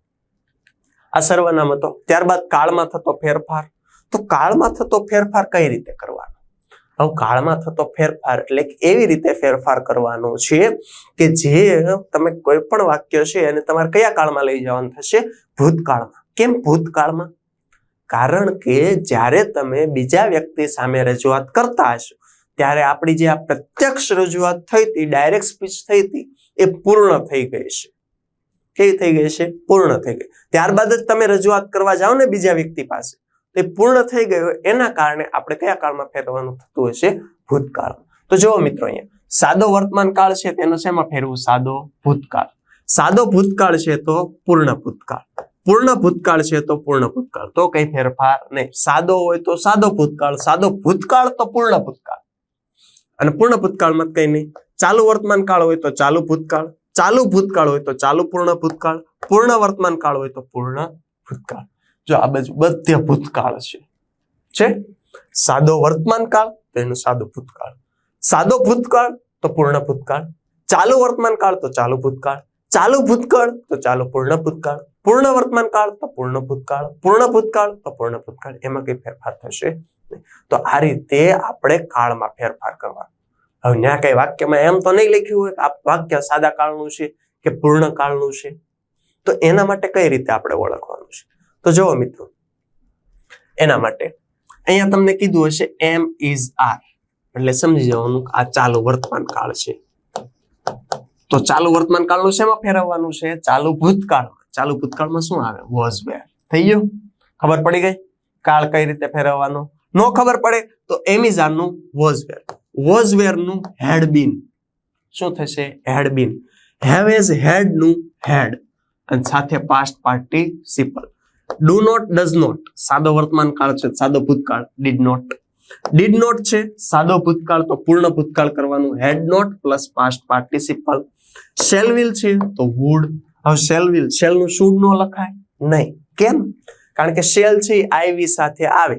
આ સર્વનામ હતો. ત્યારબાદ કાળમાં થતો ફેરફાર. તો કાળમાં થતો ફેરફાર કઈ રીતે કરવાનો? હવે કાળમાં થતો ફેરફાર એટલે એવી રીતે ફેરફાર કરવાનો છે કે જે તમે કોઈ પણ વાક્ય છે અને તમારે કયા કાળમાં લઈ જવાનું થશે? ભૂતકાળમાં. કેમ ભૂતકાળમાં? કારણ કે જ્યારે તમે બીજા વ્યક્તિ સામે રજૂઆત કરતા હશો ત્યારે આપણી જે આ પ્રત્યક્ષ રજૂઆત થઈ હતી, ડાયરેક્ટ સ્પીચ થઈ હતી, એ પૂર્ણ થઈ ગઈ છે. કેવી થઈ ગઈ છે? પૂર્ણ થઈ ગઈ. ત્યારબાદ જ તમે રજૂઆત કરવા જાઓ ને બીજા વ્યક્તિ પાસે, તે પૂર્ણ થઈ ગયું. એના કારણે આપણે કયા કાળમાં ફેરવવાનું થતું હશે? ભૂતકાળ. તો જુઓ મિત્રો, અહીંયા સાદો વર્તમાન કાળ છે તેનો શેમાં ફેરવું? સાદો ભૂતકાળ. સાદો ભૂતકાળ છે તો પૂર્ણ ભૂતકાળ. પૂર્ણ ભૂતકાળ છે તો પૂર્ણ ભૂતકાળ. તો કઈ ફેરફાર નહીં. સાદો હોય તો સાદો ભૂતકાળ, સાદો ભૂતકાળ તો પૂર્ણ ભૂતકાળ. અને પૂર્ણ ભૂતકાળમાં કઈ નહીં. ચાલુ વર્તમાન કાળ હોય તો ચાલુ ભૂતકાળ, ચાલુ ભૂતકાળ હોય તો ચાલુ પૂર્ણ ભૂતકાળ, પૂર્ણ વર્તમાન કાળ હોય તો પૂર્ણ ભૂતકાળ. જો આ બાજુ બધે ભૂતકાળ છે. સાદો વર્તમાન કાળ તો એનું સાદો ભૂતકાળ, સાદો ભૂતકાળ તો પૂર્ણ ભૂતકાળ, ચાલુ વર્તમાન કાળ તો ચાલુ ભૂતકાળ, ચાલુ ભૂતકાળ તો ચાલુ પૂર્ણ ભૂતકાળ, પૂર્ણ વર્તમાન કાળ તો પૂર્ણ ભૂતકાળ, પૂર્ણ ભૂતકાળ તો પૂર્ણ ભૂતકાળ. એમાં કઈ ફેરફાર થશે નહીં. તો આ રીતે આપણે કાળમાં ફેરફાર કરવાનો. હવે ત્યાં કઈ વાક્યમાં એમ તો નહીં લખ્યું હોય આ વાક્ય સાદા કાળનું છે કે પૂર્ણ કાળનું છે. તો એના માટે કઈ રીતે આપણે ઓળખવાનું છે? તો જુઓ મિત્રો, એના માટે અહીંયા તમને કીધું હશે એમ ઇઝ આર, એટલે સમજી જવાનું આ ચાલુ વર્તમાન કાળ છે. તો ચાલુ વર્તમાન કાળનું શેમાં ફેરવવાનું છે? ચાલુ ભૂતકાળમાં. ચાલુ ભૂતકાળમાં શું આવે? વોઝ વેર. થઈ ગયું? ખબર પડી ગઈ? કાળ કઈ રીતે ફેરવવાનો? નો ખબર પડે તો એમિઝાનનું વોઝ વેર. વોઝ વેર નું હેડ બીન શું થશે? હેડ બીન. હેવ એઝ હેડ નું હેડ અને સાથે past participle. Do not, does not સાદો વર્તમાન કાળ છે, સાદો ભૂતકાળ. ડીડ નોટ, ડીડ નોટ છે સાદો ભૂતકાળ તો પૂર્ણ ભૂતકાળ કરવાનું. Had not plus past participle. Shall will છે તો વુડ. હવે શેલ વિલ, શેલ નું શુડ નો લખાય નહીં. કેમ? કારણ કે શેલ છે એ આઈવી સાથે આવે.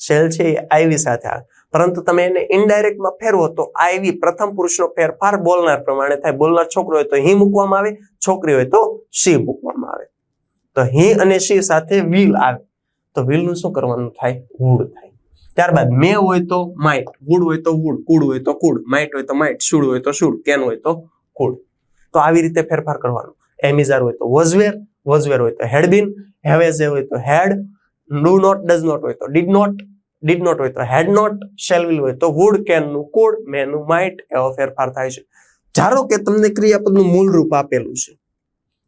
શેલ છે એ આઈવી સાથે આવે, પરંતુ તમે એને ઇનડાયરેક્ટમાં ફેરવો તો આઈવી પ્રથમ પુરુષનો ફેરફાર બોલનાર પ્રમાણે થાય. બોલનાર છોકરો હોય તો હી મૂકવામાં આવે, છોકરી હોય તો શી મૂકવામાં આવે. તો હી અને શી સાથે વિલ આવે તો વિલ નું શું કરવાનું થાય? વુડ થાય. ત્યારબાદ મે હોય તો માઇટ, વુડ હોય તો વુડ, કુડ હોય તો કુડ, માઇટ હોય તો માઇટ, શુડ હોય તો શુડ, કેન હોય તો કુડ. તો આવી રીતે ફેરફાર કરવાનો. એમિઝાર હોય તો વોઝવેર, વોઝવેર હોય તો હેડબીન, હેવેઝ હોય તો હેડ, ડુ નોટ, ડઝ નોટ હોય તો ડીડ નોટ, ડીડ નોટ હોય તો હેડ નોટ, શેલ વિલ હોય તો વુડ, કેન નું કુડ, મે નું માઇટ. એવો ફેરફાર થાય છે. ધારો કે તમને ક્રિયાપદનું મૂળ રૂપ આપેલું છે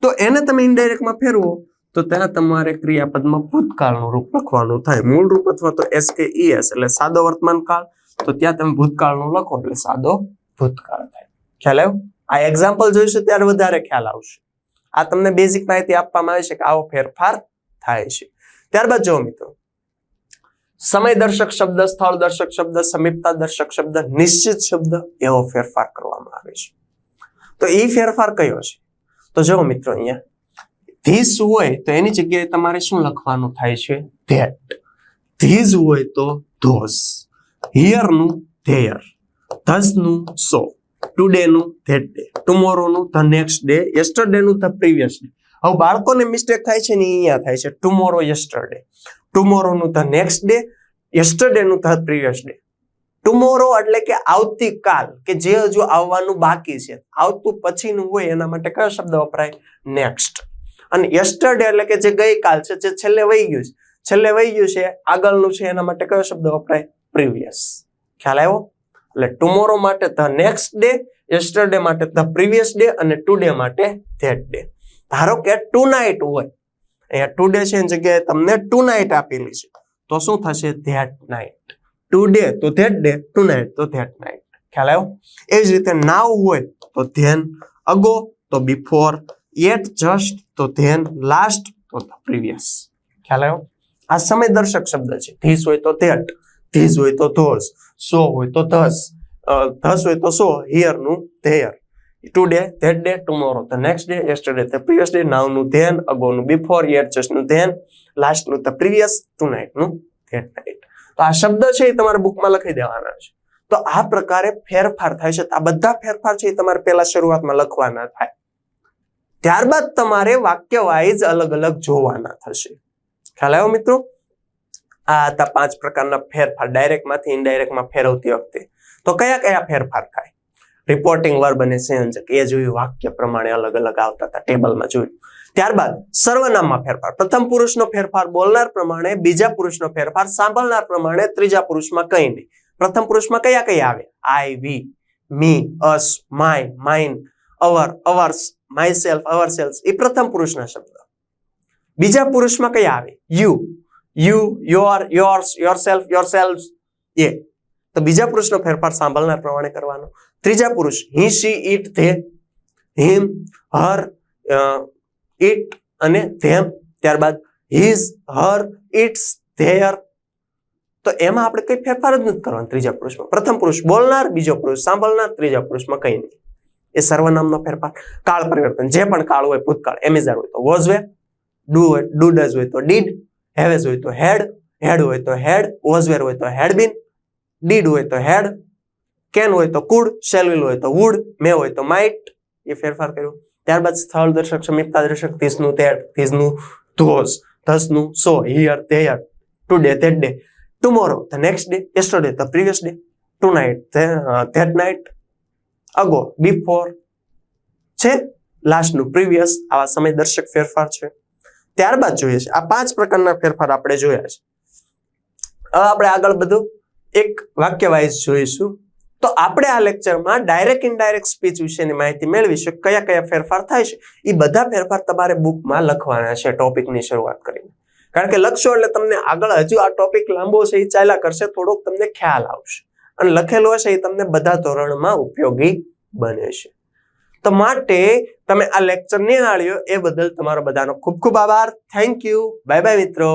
તો એને તમે ઇનડાયરેક્ટમાં ફેરવો તો ત્યાં તમારે ક્રિયાપદમાં ભૂતકાળનું રૂપ લખવાનું થાય. મૂળ રૂપ અથવા તો SKES એટલે સાદો વર્તમાન કાળ, તો ત્યાં તમે ભૂતકાળનું લખો એટલે સાદો ભૂતકાળ થાય. ખ્યાલ આવ્યો? આ એક્ઝામ્પલ જોઈશું ત્યારે વધારે ખ્યાલ આવશે. આ તમને બેઝિક માહિતી આપવામાં આવે છે કે આવો ફેરફાર થાય છે. ત્યારબાદ જો મિત્રો, સમય દર્શક શબ્દ, સ્થળ દર્શક શબ્દ, સમીપતા દર્શક શબ્દ, નિશ્ચિત શબ્દ એવો ફેરફાર કરવામાં આવે છે. તો એ ફેરફાર કયો છે? તો જો મિત્રો, અહીંયા ધીસ હોય તો એની જગ્યાએ તમારે શું લખવાનું થાય છે? ધેટ. ધીઝ હોય તો ધોઝ, હિયર નું ધેયર, ધસ નું સો, ટુડે નું ધેટ ડે, ટુમોરો નું ધ નેક્સ્ટ ડે, યસ્ટરડે નું ધ પ્રીવિયસ ડે. હવે બાળકોને મિસ્ટેક થાય છે ને અહીંયા થાય છે ટુમોરો યસ્ટરડે, ટુમોરો નું ધ નેક્સ્ટ ડે, યસ્ટરડે નું ધ પ્રીવિયસ ડે. ટુમોરો એટલે કે આવતીકાલ, કે જે હજુ આવવાનું બાકી છે. આવતું પછીનું હોય એના માટે કયો શબ્દ વપરાય? નેક્સ્ટ. અને યસ્ટરડે એટલે કે જે ગઈકાલ છે, જે છેલ્લે વહી ગયું છે, છેલ્લે વહી ગયું છે, આગળનું છે, એના માટે કયો શબ્દ વપરાય? પ્રીવિયસ. ખ્યાલ આવ્યો? એટલે ટુમોરો માટે ધ નેક્સ્ટ ડે, યસ્ટરડે માટે ધ પ્રીવિયસ ડે અને ટુડે માટે ધેટ ડે. ધારો કે ટુ નાઇટ હોય, અહીંયા ટુડે છે એની જગ્યાએ તમને ટુ નાઇટ આપેલી છે તો શું થશે? That night. ટુડે તો ધેટ ડે, ટુ નાઇટ તો ધેટ નાઇટ. ખ્યાલ આવ્યો? એવી જ રીતે નાવ હોય તો ધેન, અગો તો બિફોર, yet just તો then, last તો the previous. ખ્યાલ આવ્યો? આ સમય દર્શક શબ્દ છે. ધીસ હોય તો that, ધીસ હોય તો those, so હોય તો thus, thus હોય તો so, here નું there, today that day, tomorrow the next day, yesterday the previous day, now નું then, ago નું before, yet just નું then, last નું the previous, tonight નું that night. તો આ શબ્દ છે એ તમારે બુકમાં લખી દેવાના છે. તો આ પ્રકારે ફેરફાર થાય છે. આ બધા ફેરફાર છે એ તમારે પહેલા શરૂઆતમાં લખવાના થાય. ત્યારબાદ તમારે વાક્ય વાઇઝ અલગ અલગ જોવાના થશે. ખ્યાલ આવ્યો મિત્રો? આ હતા 5 પ્રકારના ફેરફાર ડાયરેક્ટમાંથી ઇનડાયરેક્ટમાં ફેરવતી વખતે. તો કયા કયા ફેરફાર થાય? રિપોર્ટિંગ વર્બ અને સંયોજક એ જોયું, વાક્ય પ્રમાણે અલગ અલગ આવતા હતા, ટેબલમાં જોયું. ત્યારબાદ સર્વનામમાં ફેરફાર. પ્રથમ પુરુષનો ફેરફાર બોલનાર પ્રમાણે, બીજા પુરુષનો ફેરફાર સાંભળનાર પ્રમાણે, ત્રીજા પુરુષમાં કંઈ નહીં. પ્રથમ પુરુષમાં કયા કયા આવે? I, we, me, us, my, mine, our, ours, myself, ourself. એ પ્રથમ પુરુષના શબ્દ. બીજા પુરુષમાં કયા આવે? You, you, your, yours, yourself, yourself. એ તો બીજા પુરુષનો ફેરફાર સાંભળનાર પ્રમાણે કરવાનો. ત્રીજા પુરુષ he, she, it, they, him, her, it અને ધેમ. ત્યારબાદ હિઝ, હર, ઇટ્સ, ધેયર. તો એમાં આપણે કઈ ફેરફાર જ નથી કરવાનો ત્રીજા પુરુષમાં. પ્રથમ પુરુષ બોલનાર, બીજો પુરુષ સાંભળનાર, ત્રીજા પુરુષમાં કઈ નહીં. એ સર્વનામનો ફેરફાર. કાળ પરિવર્તન, જે પણ કાળ હોય, ભૂતકાળ, એમેઝાર હોય તો વોઝ વે, ડુ હોય, ડુ ડઝ હોય તો ડીડ, હેવેઝ હોય તો હેડ, હેડ હોય તો હેડ, વોઝ વેર હોય તો હેડ બીન, ડીડ હોય તો હેડ, કેન હોય તો કુડ, શેલ વિલ હોય તો વુડ, મે હોય તો માઇટ. એ ફેરફાર કર્યો. ત્યારબાદ સ્થળ દર્શક, સમીપતા દર્શક, ધીસનું ધેટ, ધીસનું ધોઝ, ધસનું so, here, there, today, that day, tomorrow, the next day, yesterday, the previous day, tonight, that night, ago, before છે, લાસ્ટનું પ્રીવિયસ. આવા સમય દર્શક ફેરફાર છે. ત્યારબાદ જોઈએ છે આ 5 પ્રકારના ફેરફાર આપણે જોયા છે. હવે આપણે આગળ બધું એક વાક્ય વાઇઝ જોઈશું. તો આપણે આ લેક્ચરમાં ડાયરેક્ટ ઇનડાયરેક્ટ સ્પીચ વિશેની માહિતી મેળવીશું. કયા કયા ફેરફાર થાય છે એ બધા ફેરફાર તમારે બુકમાં લખવાના છે ટોપિકની શરૂઆત કરીને. કારણ કે લખશો એટલે તમને આગળ હજુ આ ટોપિક લાંબો છે એ ચાલ્યા કરશે, થોડોક તમને ખ્યાલ આવશે અને લખેલો હશે એ તમને બધા ધોરણમાં ઉપયોગી બને છે. તો માટે તમે આ લેક્ચર નિહાળ્યો એ બદલ તમારો બધાનો ખૂબ ખૂબ આભાર. Thank you. બાય બાય મિત્રો.